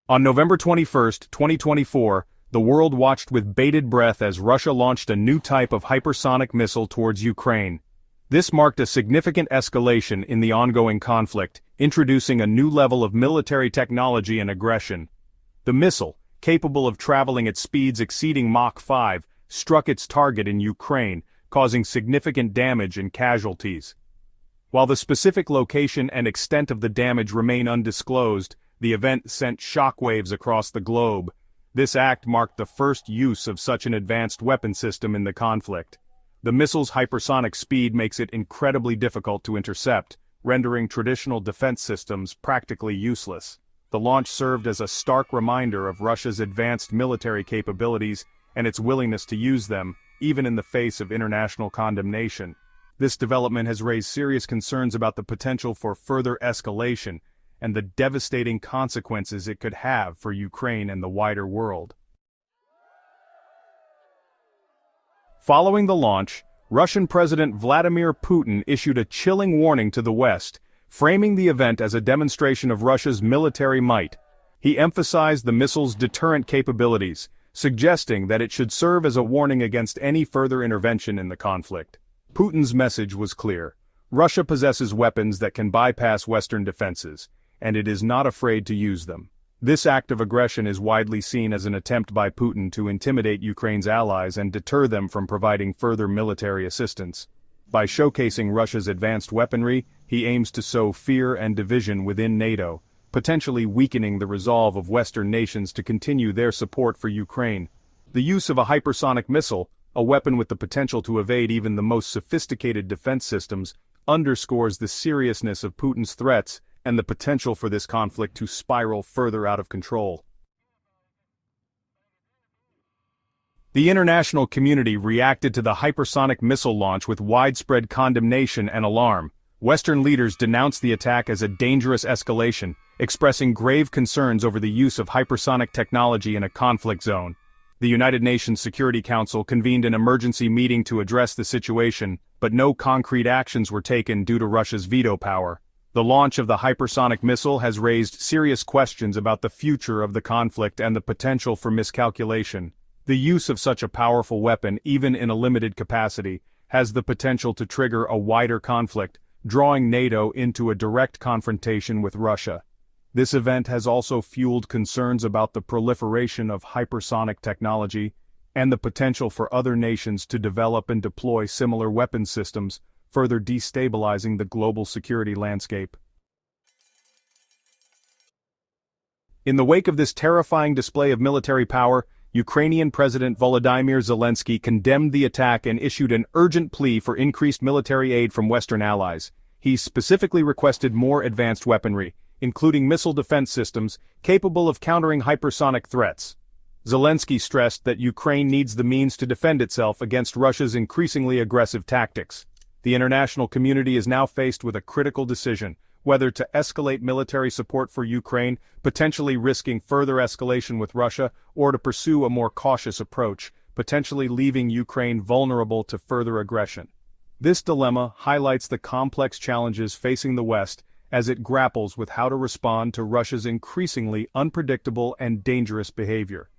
On November 21, 2024, the world watched with bated breath as Russia launched a new type of hypersonic missile towards Ukraine. This marked a significant escalation in the ongoing conflict, introducing a new level of military technology and aggression. The missile, capable of traveling at speeds exceeding Mach 5, struck its target in Ukraine, causing significant damage and casualties. While the specific location and extent of the damage remain undisclosed, the event sent shockwaves across the globe. This act marked the first use of such an advanced weapon system in the conflict. The missile's hypersonic speed makes it incredibly difficult to intercept, rendering traditional defense systems practically useless. The launch served as a stark reminder of Russia's advanced military capabilities and its willingness to use them, even in the face of international condemnation. This development has raised serious concerns about the potential for further escalation and the devastating consequences it could have for Ukraine and the wider world. Following the launch, Russian President Vladimir Putin issued a chilling warning to the West, framing the event as a demonstration of Russia's military might. He emphasized the missile's deterrent capabilities, suggesting that it should serve as a warning against any further intervention in the conflict. Putin's message was clear: Russia possesses weapons that can bypass Western defenses, and it is not afraid to use them. This act of aggression is widely seen as an attempt by Putin to intimidate Ukraine's allies and deter them from providing further military assistance. By showcasing Russia's advanced weaponry, he aims to sow fear and division within NATO, potentially weakening the resolve of Western nations to continue their support for Ukraine. The use of a hypersonic missile, a weapon with the potential to evade even the most sophisticated defense systems, underscores the seriousness of Putin's threats and the potential for this conflict to spiral further out of control. The international community reacted to the hypersonic missile launch with widespread condemnation and alarm. Western leaders denounced the attack as a dangerous escalation, expressing grave concerns over the use of hypersonic technology in a conflict zone. The United Nations Security Council convened an emergency meeting to address the situation, but no concrete actions were taken due to Russia's veto power. The launch of the hypersonic missile has raised serious questions about the future of the conflict and the potential for miscalculation. The use of such a powerful weapon, even in a limited capacity, has the potential to trigger a wider conflict, drawing NATO into a direct confrontation with Russia. This event has also fueled concerns about the proliferation of hypersonic technology and the potential for other nations to develop and deploy similar weapon systems, further destabilizing the global security landscape. In the wake of this terrifying display of military power, Ukrainian President Volodymyr Zelensky condemned the attack and issued an urgent plea for increased military aid from Western allies. He specifically requested more advanced weaponry, including missile defense systems capable of countering hypersonic threats. Zelensky stressed that Ukraine needs the means to defend itself against Russia's increasingly aggressive tactics. The international community is now faced with a critical decision: whether to escalate military support for Ukraine, potentially risking further escalation with Russia, or to pursue a more cautious approach, potentially leaving Ukraine vulnerable to further aggression. This dilemma highlights the complex challenges facing the West as it grapples with how to respond to Russia's increasingly unpredictable and dangerous behavior.